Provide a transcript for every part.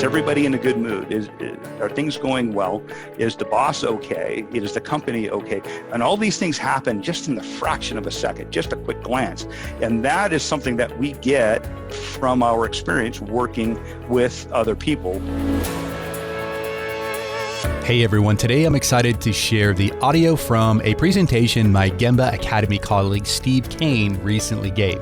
Is everybody in a good mood? Are things going well? Is the boss okay? Is the company okay? And all these things happen just in the fraction of a second, just a quick glance. And that is something that we get from our experience working with other people. Hey everyone, today I'm excited to share the audio from a presentation my Gemba Academy colleague Steve Kane recently gave.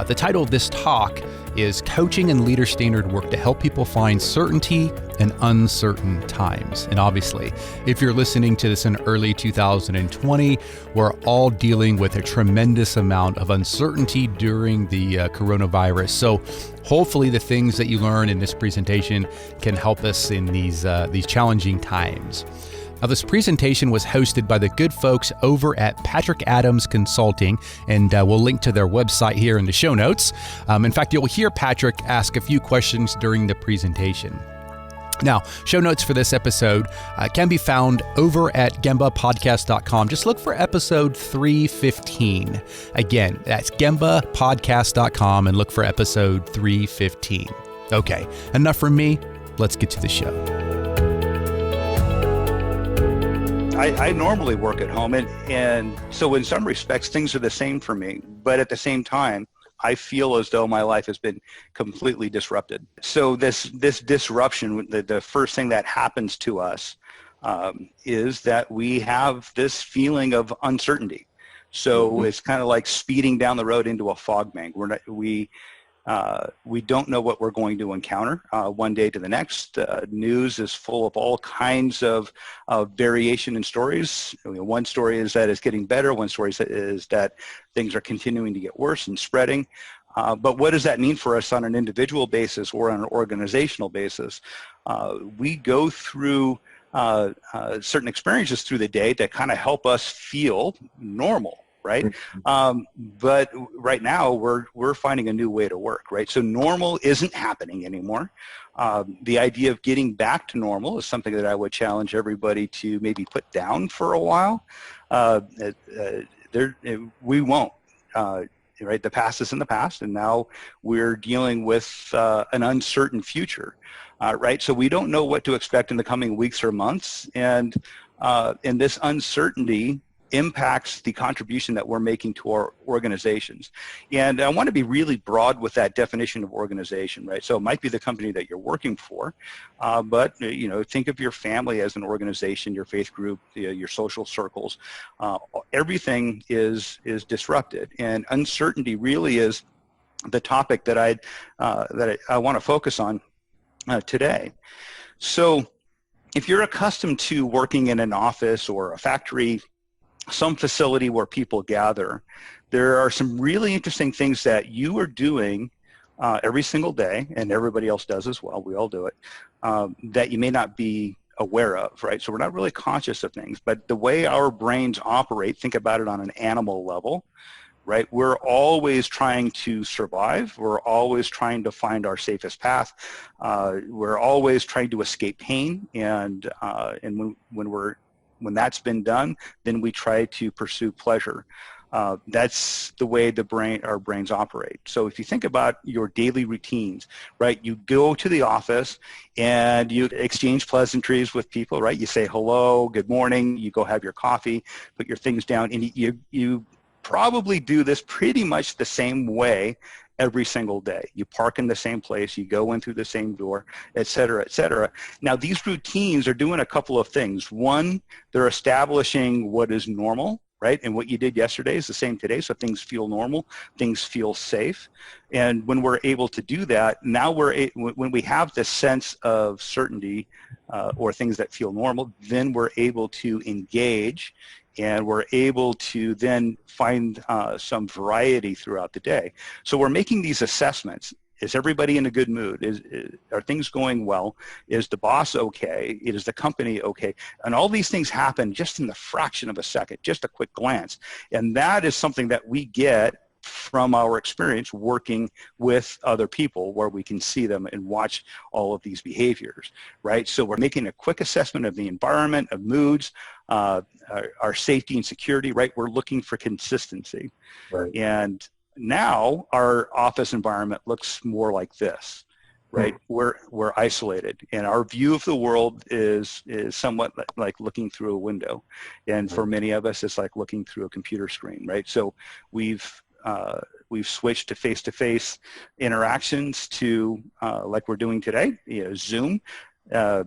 The title of this talk is Coaching and Leader Standard Work to Help People Find Certainty in Uncertain Times. And obviously, if you're listening to this in early 2020, we're all dealing with a tremendous amount of uncertainty during the coronavirus. So hopefully the things that you learn in this presentation can help us in these challenging times. Now, this presentation was hosted by the good folks over at Patrick Adams Consulting, and we'll link to their website here in the show notes. In fact, you'll hear Patrick ask a few questions during the presentation. Now, show notes for this episode can be found over at gembapodcast.com. Just look for episode 315. Again, that's gembapodcast.com and look for episode 315. Okay, enough from me. Let's get to the show. I normally work at home, and so in some respects, things are the same for me. But at the same time, I feel as though my life has been completely disrupted. So this disruption, the first thing that happens to us is that we have this feeling of uncertainty. So it's kind of like speeding down the road into a fog bank. We don't know what we're going to encounter one day to the next. News is full of all kinds of variation in stories. One story is that it's getting better. One story is that things are continuing to get worse and spreading. But what does that mean for us on an individual basis or on an organizational basis? We go through certain experiences through the day that kind of help us feel normal. Right. But right now we're finding a new way to work. Right. So normal isn't happening anymore. The idea of getting back to normal is something that I would challenge everybody to maybe put down for a while. We won't. Right. The past is in the past, and now we're dealing with an uncertain future. Right. So we don't know what to expect in the coming weeks or months, and this uncertainty impacts the contribution that we're making to our organizations. And I want to be really broad with that definition of organization, right? So it might be the company that you're working for, but think of your family as an organization, your faith group, your social circles. Everything is disrupted, and uncertainty really is the topic that I want to focus on today. So if you're accustomed to working in an office or a factory, some facility where people gather, there are some really interesting things that you are doing every single day, and everybody else does as well, we all do it, that you may not be aware of, right? So we're not really conscious of things, but the way our brains operate, think about it on an animal level, right? We're always trying to survive. We're always trying to find our safest path. We're always trying to escape pain, and when that's been done, then we try to pursue pleasure. That's the way our brains operate. So if you think about your daily routines, right, you go to the office and you exchange pleasantries with people, right? You say hello, good morning, you go have your coffee, put your things down, and you probably do this pretty much the same way every single day. You park in the same place, you go in through the same door, et cetera, et cetera. Now, these routines are doing a couple of things. One, they're establishing what is normal, right? And what you did yesterday is the same today, so things feel normal, things feel safe. And when we're able to do that, now when we have this sense of certainty or things that feel normal, then we're able to engage, and we're able to then find some variety throughout the day. So we're making these assessments. Is everybody in a good mood? Are things going well? Is the boss okay? Is the company okay? And all these things happen just in the fraction of a second, just a quick glance. And that is something that we get from our experience working with other people, where we can see them and watch all of these behaviors, right? So we're making a quick assessment of the environment, of moods, our safety and security, right? We're looking for consistency. Right. And now our office environment looks more like this, right? We're isolated, and our view of the world is somewhat like looking through a window, and for many of us, it's like looking through a computer screen, right? So we've switched to face-to-face interactions to like we're doing today, Zoom. I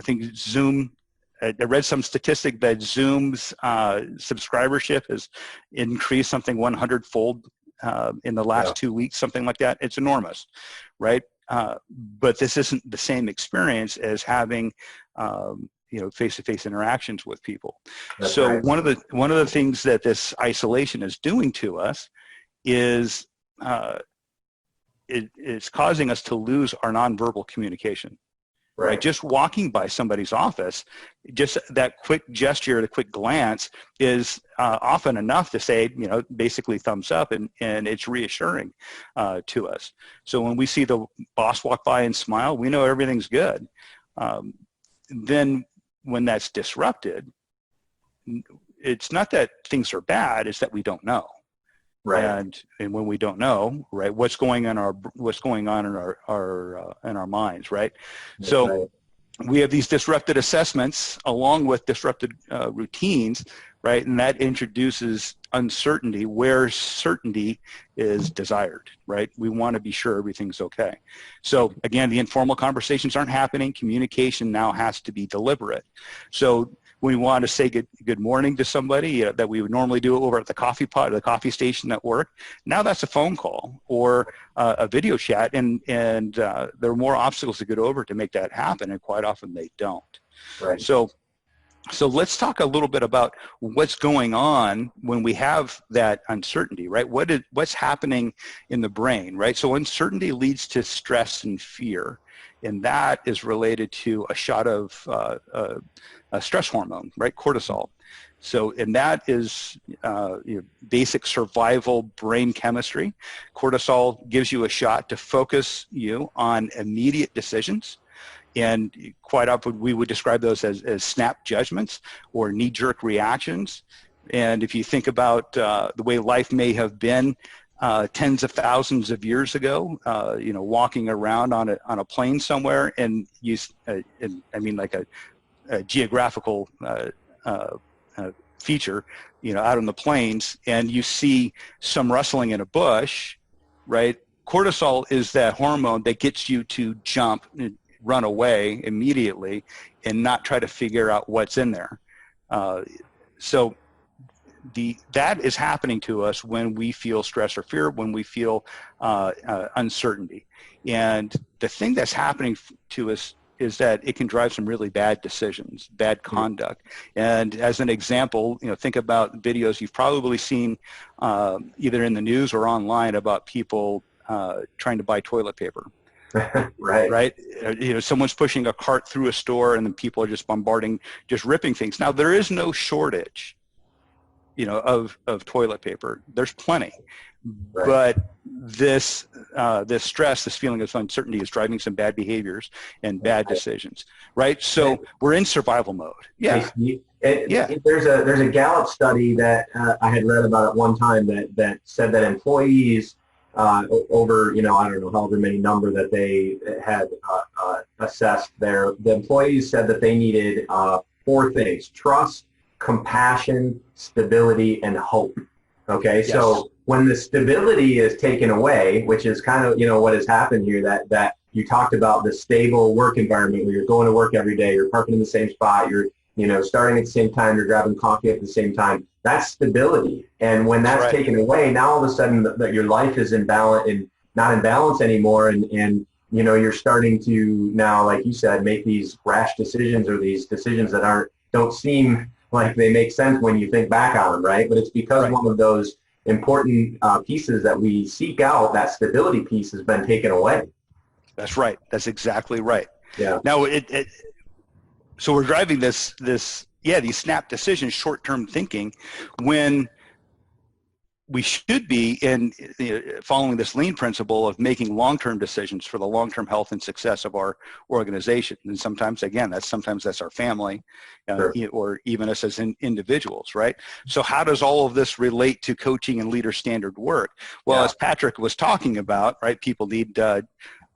think Zoom. I read some statistic that Zoom's subscribership has increased something 100-fold in the last 2 weeks, something like that. It's enormous, right? But this isn't the same experience as having, face-to-face interactions with people. That's so right. one of the things that this isolation is doing to us is it's causing us to lose our nonverbal communication. Right. Just walking by somebody's office, just that quick gesture, the quick glance is often enough to say, basically thumbs up, and it's reassuring to us. So when we see the boss walk by and smile, we know everything's good. Then when that's disrupted, it's not that things are bad, it's that we don't know. Right. And when we don't know, right, what's going on in our minds, right? That's so right. We have these disrupted assessments along with disrupted routines, right? And that introduces uncertainty where certainty is desired, right? We want to be sure everything's okay. So again, the informal conversations aren't happening. Communication now has to be deliberate. So we want to say good morning to somebody that we would normally do over at the coffee pot or the coffee station at work. Now that's a phone call or a video chat, and there are more obstacles to get over to make that happen, and quite often they don't. Right. So let's talk a little bit about what's going on when we have that uncertainty, right? What's happening in the brain, right? So uncertainty leads to stress and fear, and that is related to a shot of a stress hormone, right? Cortisol. So, and that is basic survival brain chemistry. Cortisol gives you a shot to focus you on immediate decisions. And quite often we would describe those as snap judgments or knee-jerk reactions. And if you think about the way life may have been tens of thousands of years ago, walking around on a plane somewhere, and like a geographical feature, out on the plains, and you see some rustling in a bush, right? Cortisol is that hormone that gets you to jump and run away immediately and not try to figure out what's in there. So that is happening to us when we feel stress or fear, when we feel uncertainty. And the thing that's happening to us is that it can drive some really bad decisions, bad conduct. And as an example, think about videos you've probably seen either in the news or online about people trying to buy toilet paper. Right. Someone's pushing a cart through a store, and then people are just bombarding, just ripping things. Now, there is no shortage, of toilet paper. There's plenty. Right. But this stress, this feeling of uncertainty is driving some bad behaviors and bad decisions, right? So we're in survival mode. Yeah. There's a Gallup study that I had read about at one time that said that employees over, I don't know, however many number that they had assessed there, the employees said that they needed 4 things: trust, compassion, stability, and hope. Okay, yes. So when the stability is taken away, which is kind of, what has happened here, that you talked about the stable work environment where you're going to work every day, you're parking in the same spot, you're, starting at the same time, you're grabbing coffee at the same time. That's stability. And when that's taken away, now all of a sudden that your life is not in balance anymore. And you're starting to now, like you said, make these rash decisions, or these decisions that don't seem like they make sense when you think back on them, right? But it's because one of those important pieces that we seek out, that stability piece, has been taken away. That's right. That's exactly right. Yeah. Now, so we're driving these snap decisions, short-term thinking, when we should be in following this lean principle of making long-term decisions for the long-term health and success of our organization. And sometimes, again, that's our family, Sure. Or even us as individuals, right? So how does all of this relate to coaching and leader standard work? Well, as Patrick was talking about, right, people need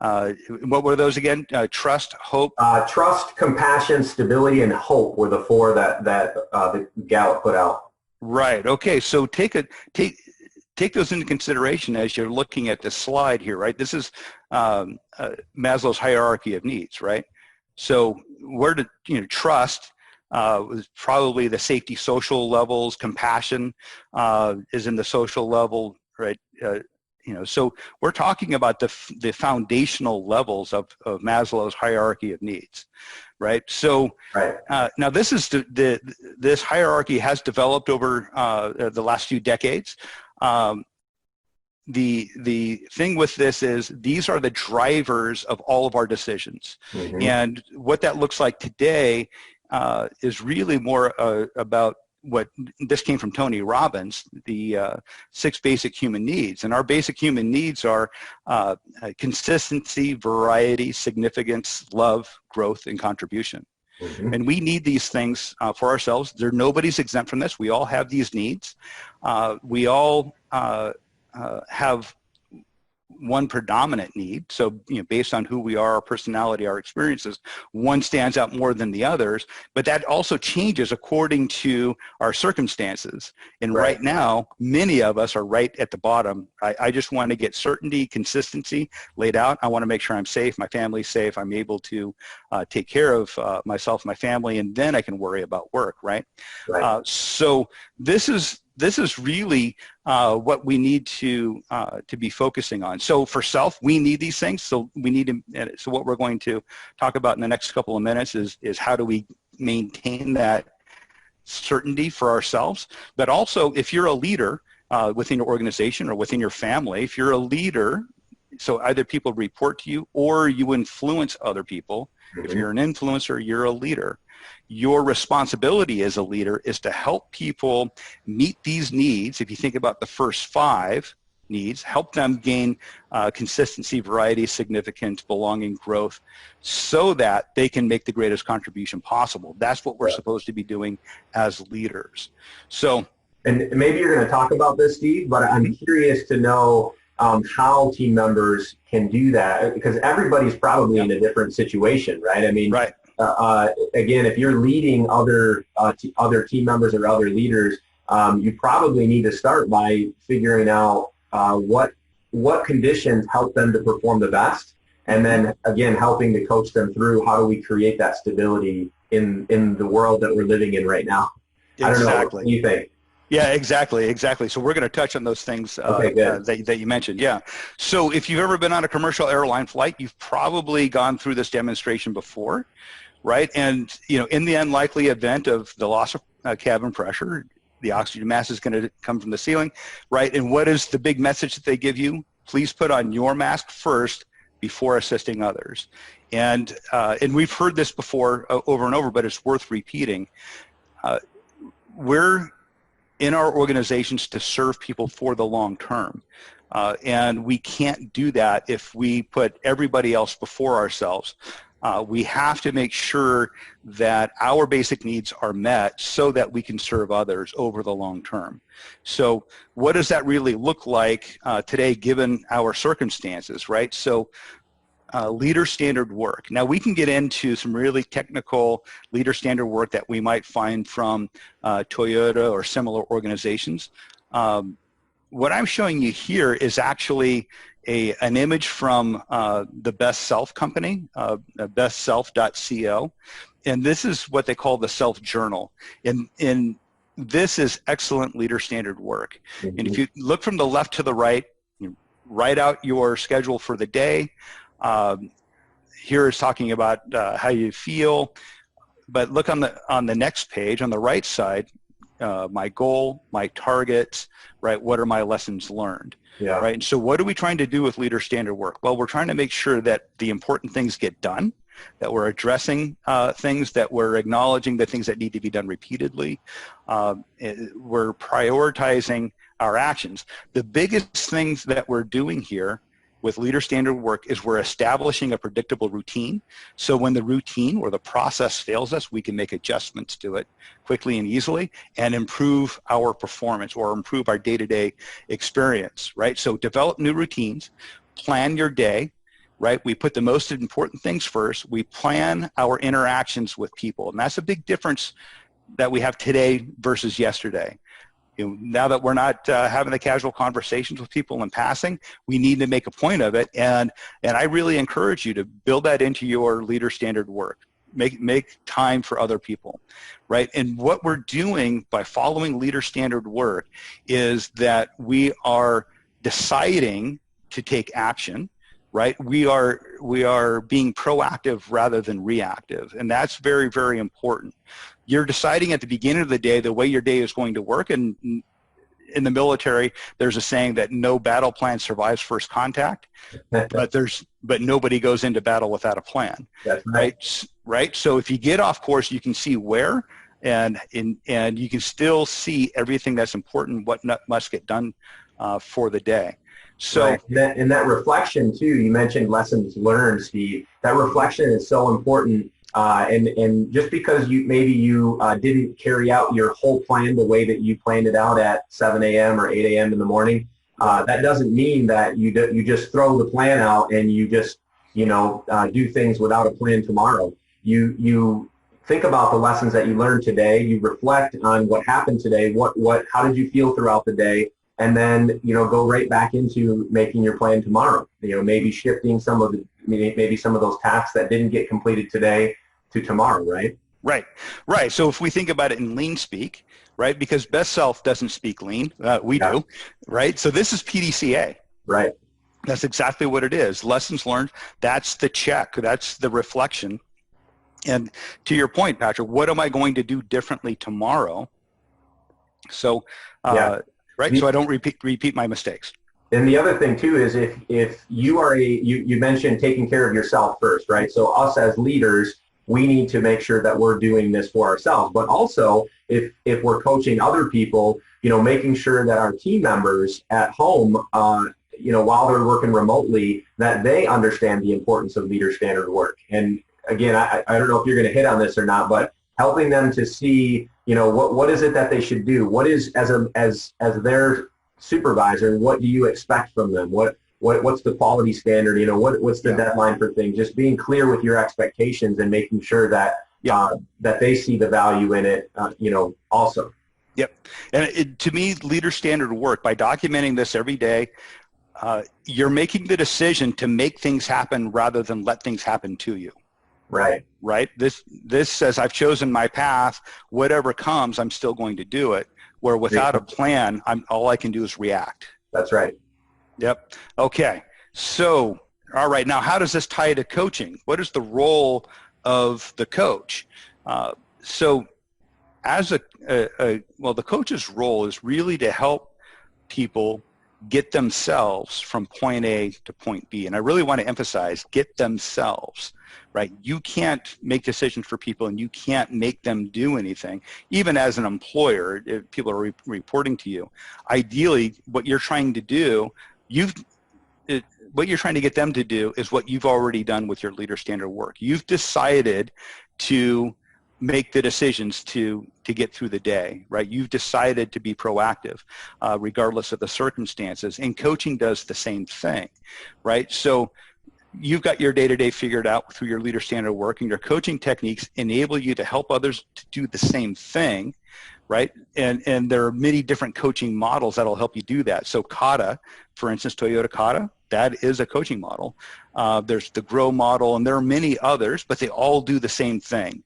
What were those again? Trust, hope. Trust, compassion, stability, and hope were the four that the Gallup put out. Right. Okay. So take those into consideration as you're looking at this slide here. Right. This is Maslow's hierarchy of needs. Right. So where did trust was probably the safety social levels. Compassion is in the social level. Right. So we're talking about the foundational levels of Maslow's hierarchy of needs, right? So right. Now this is this hierarchy has developed over the last few decades. The thing with this is these are the drivers of all of our decisions, and what that looks like today is really more about what this came from Tony Robbins, the 6 basic human needs. And our basic human needs are consistency, variety, significance, love, growth, and contribution. And we need these things for ourselves. Nobody's exempt from this. We all have these needs. We all have one predominant need. So, based on who we are, our personality, our experiences, one stands out more than the others, but that also changes according to our circumstances. And right now, many of us are right at the bottom. I just want to get certainty, consistency laid out. I want to make sure I'm safe, my family's safe, I'm able to take care of myself, my family, and then I can worry about work, right? So this is really what we need to be focusing on. So for self, we need these things. So we need to. So what we're going to talk about in the next couple of minutes is how do we maintain that certainty for ourselves. But also, if you're a leader within your organization or within your family, if you're a leader, so either people report to you or you influence other people. If you're an influencer, you're a leader. Your responsibility as a leader is to help people meet these needs. If you think about the first 5 needs, help them gain consistency, variety, significance, belonging, growth, so that they can make the greatest contribution possible. That's what we're supposed to be doing as leaders. So, and maybe you're going to talk about this, Steve, but I'm curious to know how team members can do that, because everybody's probably in a different situation, right? I mean, again, if you're leading other team members or other leaders, you probably need to start by figuring out what conditions help them to perform the best, and then again helping to coach them through how do we create that stability in the world that we're living in right now. Exactly. I don't know what you think. Yeah, exactly. So we're going to touch on those things that you mentioned. Yeah. So if you've ever been on a commercial airline flight, you've probably gone through this demonstration before, right? And in the unlikely event of the loss of cabin pressure, the oxygen mask is going to come from the ceiling, right? And what is the big message that they give you? Please put on your mask first before assisting others. And we've heard this before over and over, but it's worth repeating. We're in our organizations to serve people for the long term. And we can't do that if we put everybody else before ourselves. We have to make sure that our basic needs are met so that we can serve others over the long term. So what does that really look like today given our circumstances, right? So leader standard work. Now we can get into some really technical leader standard work that we might find from Toyota or similar organizations. What I'm showing you here is actually an image from the Best Self company, bestself.co, and this is what they call the Self Journal. And this is excellent leader standard work. And if you look from the left to the right, you write out your schedule for the day. Here is talking about how you feel, but look on the next page on the right side, my goal, my targets, right? What are my lessons learned? Yeah. Right. And so what are we trying to do with leader standard work? Well, we're trying to make sure that the important things get done, that we're addressing things, that we're acknowledging the things that need to be done repeatedly. We're prioritizing our actions. The biggest things that we're doing here with leader standard work is we're establishing a predictable routine. So when the routine or the process fails us, we can make adjustments to it quickly and easily and improve our performance or improve our day-to-day experience, right? So develop new routines, plan your day, right? We put the most important things first. We plan our interactions with people. And that's a big difference that we have today versus yesterday. Now that we're not having the casual conversations with people in passing, we need to make a point of it. And I really encourage you to build that into your leader standard work. Make time for other people, right? And what we're doing by following leader standard work is that we are deciding to take action, right? We are being proactive rather than reactive, and that's very, very important. You're deciding at the beginning of the day the way your day is going to work, and in the military, there's a saying that no battle plan survives first contact, but nobody goes into battle without a plan. That's right. Right. So if you get off course, you can see where, and you can still see everything that's important, what must get done for the day. So right. And that reflection too, you mentioned lessons learned, Steve. That reflection is so important. And just because you didn't carry out your whole plan the way that you planned it out at 7 a.m. or 8 a.m. in the morning, that doesn't mean that you just throw the plan out and you just do things without a plan tomorrow. You think about the lessons that you learned today. You reflect on what happened today. How did you feel throughout the day? And then go right back into making your plan tomorrow. Maybe shifting some of those tasks that didn't get completed today to tomorrow, right? Right. So if we think about it in lean speak, right, because best self doesn't speak lean, we do, right? So this is PDCA. Right. That's exactly what it is. Lessons learned, that's the check, that's the reflection. And to your point, Patrick, what am I going to do differently tomorrow? So, right, so I don't repeat my mistakes. And the other thing too is if you are you mentioned taking care of yourself first, right? So us as leaders, we need to make sure that we're doing this for ourselves. But also, if we're coaching other people, making sure that our team members at home, while they're working remotely, that they understand the importance of leader standard work. And again, I don't know if you're going to hit on this or not, but helping them to see, what is it that they should do? What is, as their supervisor, what do you expect from them? What's the quality standard? What's the deadline for things? Just being clear with your expectations and making sure that that they see the value in it, also. Yep. And to me, leader standard work, by documenting this every day, you're making the decision to make things happen rather than let things happen to you. Right. Right. This says I've chosen my path. Whatever comes, I'm still going to do it. Where without a plan, all I can do is react. That's right. Yep. Okay. So, all right. Now, how does this tie to coaching? What is the role of the coach? So, as the coach's role is really to help people get themselves from point A to point B. And I really want to emphasize, get themselves, right? You can't make decisions for people and you can't make them do anything. Even as an employer, if people are reporting to you, ideally what you're trying to do, what you're trying to get them to do is what you've already done with your leader standard work. You've decided to make the decisions to get through the day, right? You've decided to be proactive, regardless of the circumstances. And coaching does the same thing, right? So you've got your day-to-day figured out through your leader standard work, and your coaching techniques enable you to help others to do the same thing, right? And there are many different coaching models that'll help you do that. So Kata, for instance, Toyota Kata, that is a coaching model. There's the GROW model, and there are many others, but they all do the same thing.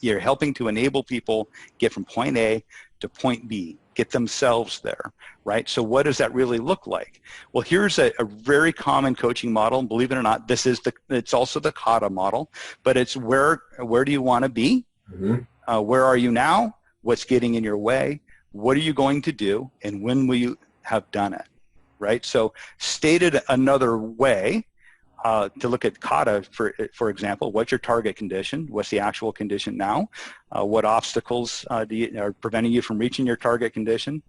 You're helping to enable people get from point A to point B, get themselves there, right? So what does that really look like? Well, here's a very common coaching model, and believe it or not, it's also the Kata model, but it's where do you want to be? Mm-hmm. Where are you now? What's getting in your way? What are you going to do? And when will you have done it? Right? So stated another way, to look at Kata, for example, what's your target condition? What's the actual condition now? What obstacles are preventing you from reaching your target condition?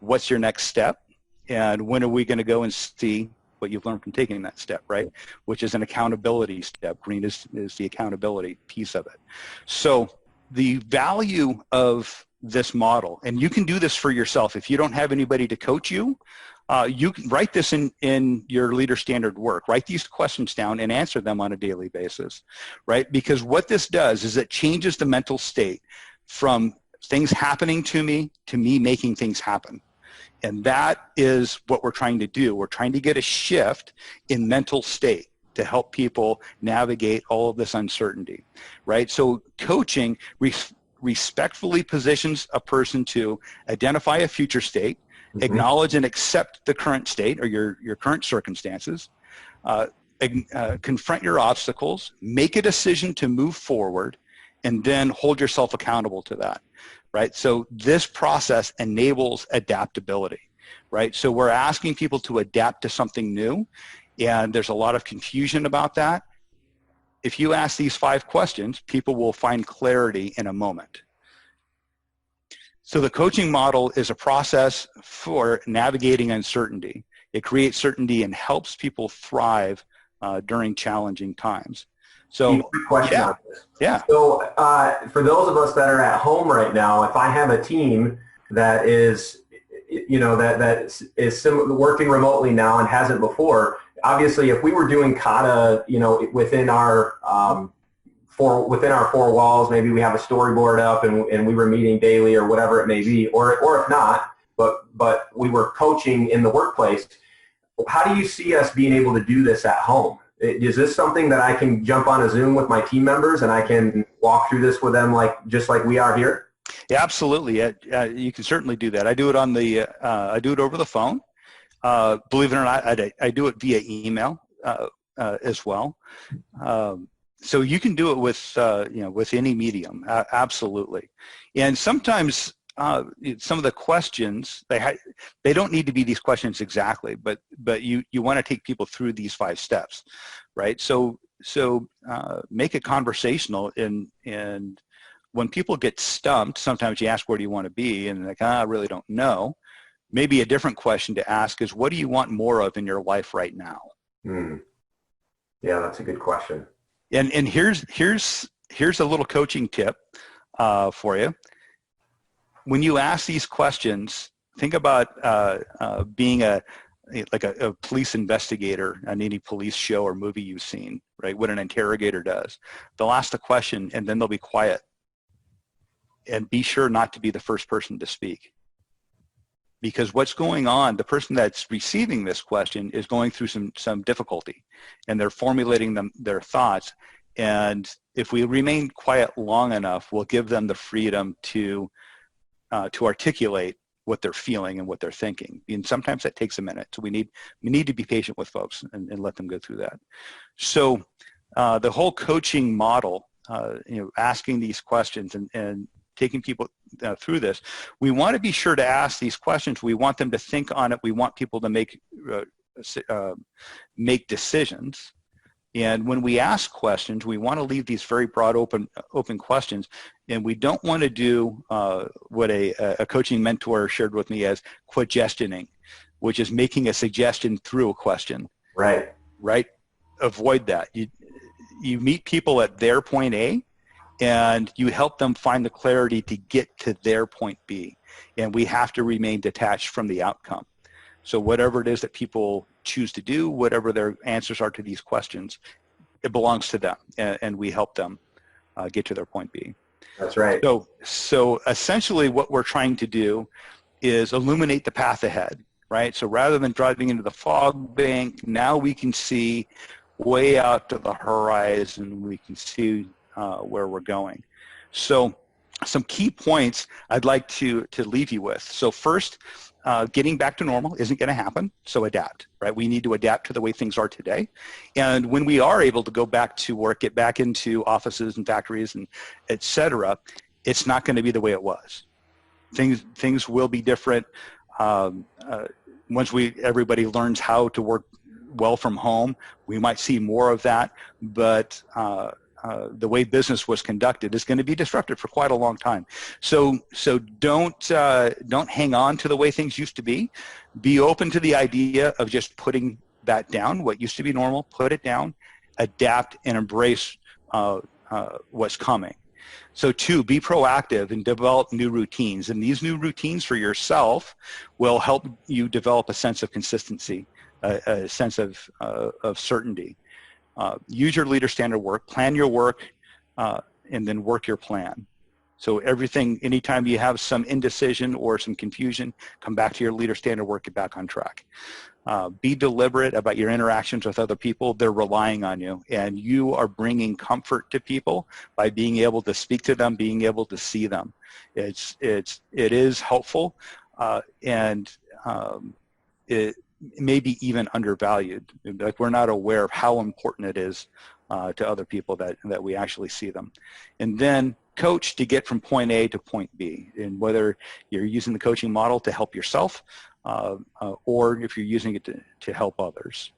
What's your next step? And when are we going to go and see what you've learned from taking that step, right? Which is an accountability step. Green is the accountability piece of it. So the value of this model. And you can do this for yourself. If you don't have anybody to coach you, you can write this in your leader standard work. Write these questions down and answer them on a daily basis, right? Because what this does is it changes the mental state from things happening to me making things happen. And that is what we're trying to do. We're trying to get a shift in mental state to help people navigate all of this uncertainty, right? So coaching respectfully positions a person to identify a future state, acknowledge and accept the current state or your current circumstances, confront your obstacles, make a decision to move forward, and then hold yourself accountable to that, right? So this process enables adaptability, right? So we're asking people to adapt to something new, and there's a lot of confusion about that. If you ask these 5 questions, people will find clarity in a moment. So the coaching model is a process for navigating uncertainty. It creates certainty and helps people thrive during challenging times. So, question on this. Yeah. So for those of us that are at home right now, if I have a team that is, that is working remotely now and hasn't before, obviously, if we were doing kata, within our 4 walls, maybe we have a storyboard up and we were meeting daily or whatever it may be, or if not, but we were coaching in the workplace. How do you see us being able to do this at home? Is this something that I can jump on a Zoom with my team members and I can walk through this with them just like we are here? Yeah, absolutely. You can certainly do that. I do it I do it over the phone. Believe it or not, I do it via email as well. So you can do it with any medium, absolutely. And sometimes some of the questions, they don't need to be these questions exactly, but you want to take people through these 5 steps, right? So make it conversational, and when people get stumped, sometimes you ask, where do you want to be? And they're like, I really don't know. Maybe a different question to ask is, what do you want more of in your life right now? Yeah, that's a good question. And here's a little coaching tip for you. When you ask these questions, think about being a police investigator on any police show or movie you've seen, right? What an interrogator does. They'll ask the question and then they'll be quiet. And be sure not to be the first person to speak. Because what's going on, the person that's receiving this question is going through some difficulty, and they're formulating their thoughts. And if we remain quiet long enough, we'll give them the freedom to articulate what they're feeling and what they're thinking. And sometimes that takes a minute. So we need to be patient with folks and let them go through that. So the whole coaching model, asking these questions and taking people through this, we want to be sure to ask these questions. We want them to think on it. We want people to make decisions. And when we ask questions, we want to leave these very broad, open questions. And we don't want to do what a coaching mentor shared with me as questioning, which is making a suggestion through a question. Right. Right. Avoid that. You meet people at their point A, and you help them find the clarity to get to their point B. And we have to remain detached from the outcome. So whatever it is that people choose to do, whatever their answers are to these questions, it belongs to them, and we help them get to their point B. That's right. So essentially what we're trying to do is illuminate the path ahead, right? So rather than driving into the fog bank, now we can see way out to the horizon. We can see where we're going. So some key points I'd like to leave you with. So first, getting back to normal isn't going to happen, so adapt, right? We need to adapt to the way things are today. And when we are able to go back to work, get back into offices and factories and et cetera, it's not going to be the way it was. Things will be different. Once everybody learns how to work well from home, we might see more of that, but the way business was conducted is going to be disrupted for quite a long time. So don't hang on to the way things used to be. Be open to the idea of just putting that down. What used to be normal, put it down, adapt, and embrace what's coming. So 2, be proactive and develop new routines. And these new routines for yourself will help you develop a sense of consistency, a sense of certainty. Use your leader standard work, plan your work, and then work your plan. So everything, anytime you have some indecision or some confusion, come back to your leader standard work, get back on track. Be deliberate about your interactions with other people. They're relying on you, and you are bringing comfort to people by being able to speak to them, being able to see them. It is helpful, and it may be even undervalued. Like, we're not aware of how important it is to other people that we actually see them. And then coach to get from point A to point B, and whether you're using the coaching model to help yourself or if you're using it to help others.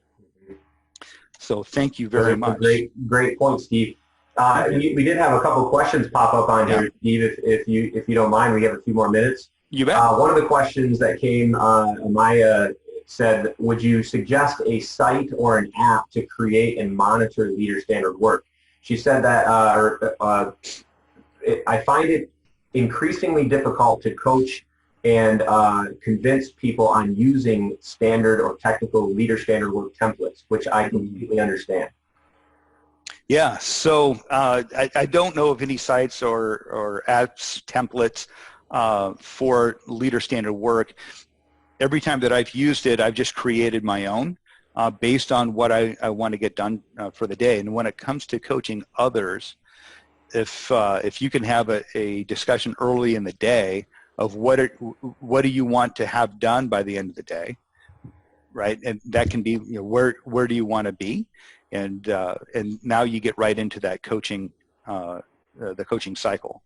So thank you very much. Great point, Steve. We did have a couple questions pop up on here, Steve, if you don't mind. We have a few more minutes. You bet. One of the questions that came, Maya said, would you suggest a site or an app to create and monitor leader standard work? She said that I find it increasingly difficult to coach and convince people on using standard or technical leader standard work templates, which I completely understand. Yeah, so I don't know of any sites or apps, templates for leader standard work. Every time that I've used it, I've just created my own based on what I want to get done for the day. And when it comes to coaching others, if you can have a discussion early in the day of what do you want to have done by the end of the day, right? And that can be, where do you want to be, and now you get right into that coaching, the coaching cycle,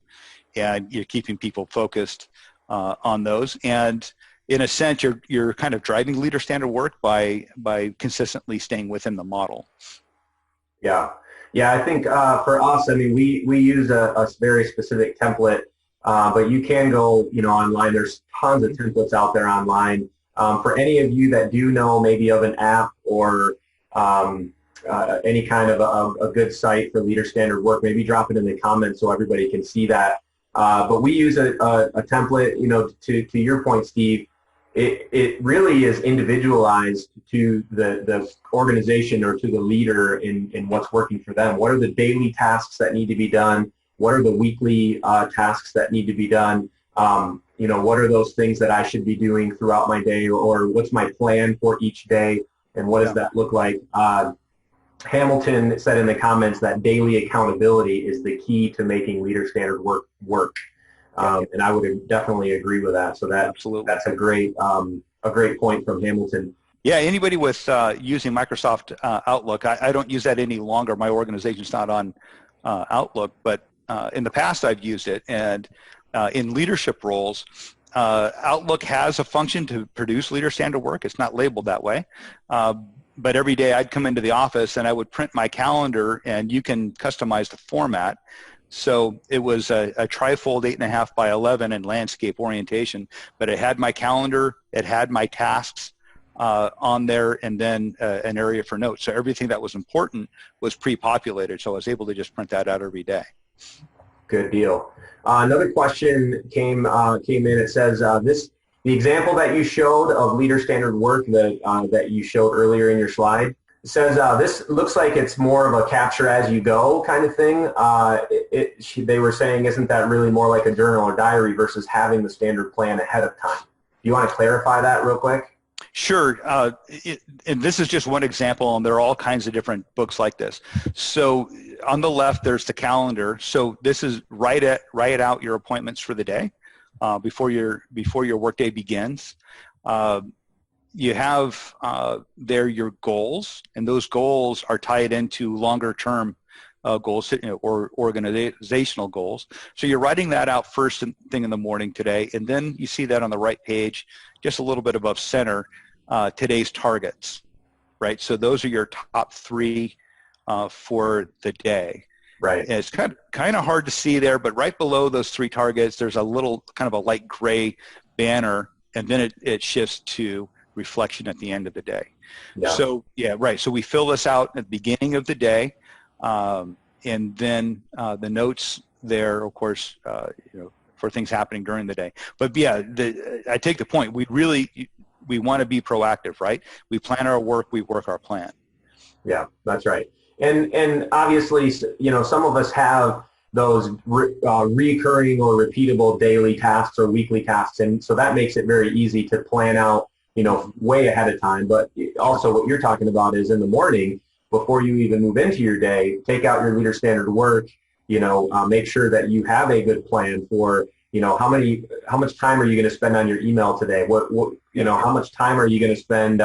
and you're keeping people focused on those. And in a sense, you're kind of driving leader standard work by consistently staying within the model. Yeah. Yeah, I think for us, I mean, we use a very specific template, but you can go, online. There's tons of templates out there online. For any of you that do know maybe of an app or any kind of a good site for leader standard work, maybe drop it in the comments so everybody can see that. But we use a template, to your point, Steve. It really is individualized to the organization or to the leader in what's working for them. What are the daily tasks that need to be done? What are the weekly tasks that need to be done? What are those things that I should be doing throughout my day, or what's my plan for each day, and what does that look like? Hamilton said in the comments that daily accountability is the key to making leader standard work. And I would definitely agree with that. So that's a great point from Hamilton. Yeah, anybody with using Microsoft Outlook, I don't use that any longer. My organization's not on Outlook, but in the past I've used it. And in leadership roles, Outlook has a function to produce leader standard work. It's not labeled that way. But every day I'd come into the office and I would print my calendar, and you can customize the format. So it was a trifold 8.5 by 11 in landscape orientation, but it had my calendar, it had my tasks on there, and then an area for notes. So everything that was important was pre-populated, so I was able to just print that out every day. Good deal. Another question came in. It says, the example that you showed of leader standard work that you showed earlier in your slide, it says this looks like it's more of a capture as you go kind of thing. They were saying, isn't that really more like a journal or diary versus having the standard plan ahead of time? Do you want to clarify that real quick? Sure. And this is just one example, and there are all kinds of different books like this. So on the left, there's the calendar. So this is write out your appointments for the day before your workday begins. You have there your goals, and those goals are tied into longer term goals or organizational goals. So you're writing that out first thing in the morning today, and then you see that on the right page, just a little bit above center, today's targets, right? So those are your top 3 for the day. Right. And it's kind of hard to see there, but right below those 3 targets, there's a little kind of a light gray banner, and then it shifts to reflection at the end of the day. Yeah. So yeah, right. So we fill this out at the beginning of the day, and then the notes there, of course, for things happening during the day. But yeah, I take the point. We want to be proactive, right? We plan our work, we work our plan. Yeah, that's right. And obviously, some of us have those recurring or repeatable daily tasks or weekly tasks. And so that makes it very easy to plan out, way ahead of time. But also what you're talking about is in the morning, before you even move into your day, take out your leader standard work, make sure that you have a good plan for, how much time are you going to spend on your email today? How much time are you going to spend,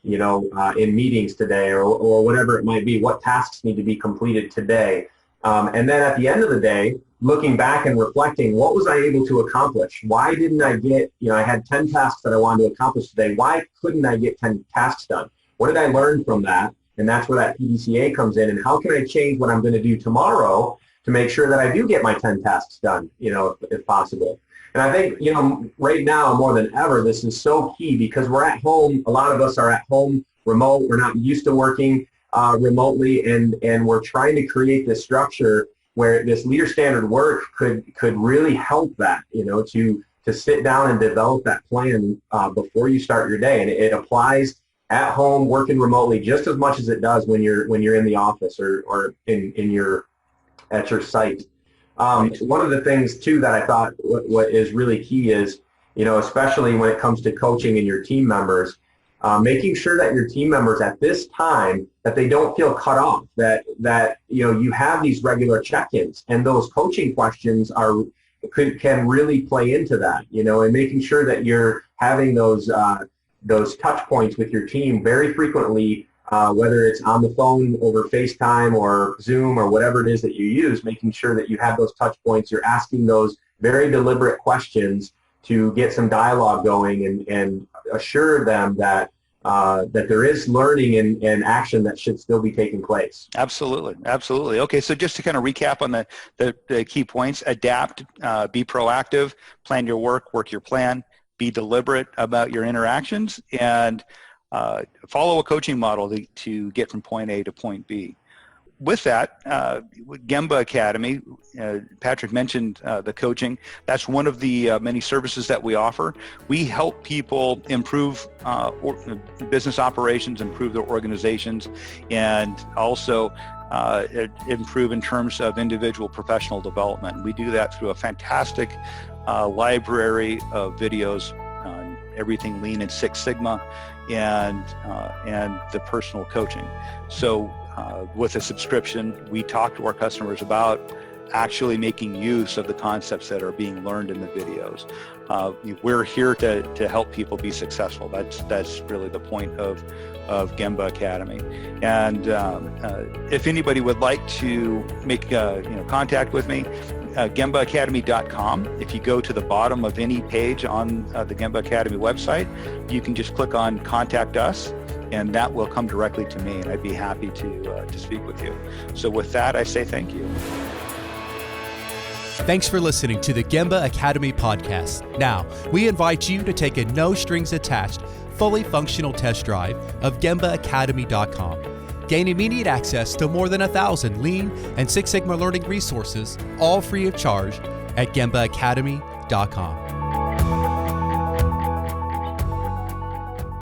in meetings today or whatever it might be? What tasks need to be completed today? And then at the end of the day, looking back and reflecting, what was I able to accomplish? Why didn't I get, I had 10 tasks that I wanted to accomplish today. Why couldn't I get 10 tasks done? What did I learn from that? And that's where that PDCA comes in. And how can I change what I'm going to do tomorrow to make sure that I do get my 10 tasks done, if possible. And I think, right now more than ever, this is so key because we're at home. A lot of us are at home remote. We're not used to working remotely, and we're trying to create this structure where this leader standard work could really help that, to sit down and develop that plan before you start your day. And it applies at home, working remotely, just as much as it does when you're in the office or at your site. One of the things too that I thought what is really key is, especially when it comes to coaching and your team members, making sure that your team members at this time, that they don't feel cut off, that you have these regular check-ins, and those coaching questions can really play into that, and making sure that you're having those touch points with your team very frequently, whether it's on the phone over FaceTime or Zoom or whatever it is that you use, making sure that you have those touch points. You're asking those very deliberate questions to get some dialogue going and assure them that there is learning and action that should still be taking place. Absolutely. Okay, so just to kind of recap on the key points: adapt, be proactive, plan your work your plan, be deliberate about your interactions, and follow a coaching model to get from point A to point B. With that, Gemba Academy, Patrick mentioned the coaching. That's one of the many services that we offer. We help people improve business operations, improve their organizations, and also improve in terms of individual professional development. We do that through a fantastic library of videos on everything Lean and Six Sigma and the personal coaching. So with a subscription, we talk to our customers about actually making use of the concepts that are being learned in the videos. We're here to help people be successful. That's really the point of Gemba Academy. And if anybody would like to make contact with me, GembaAcademy.com. If you go to the bottom of any page on the Gemba Academy website, you can just click on Contact Us, and that will come directly to me, and I'd be happy to speak with you. So with that, I say thank you. Thanks for listening to the Gemba Academy podcast. Now, we invite you to take a no-strings-attached, fully functional test drive of GembaAcademy.com. Gain immediate access to more than 1,000 Lean and Six Sigma learning resources, all free of charge, at GembaAcademy.com.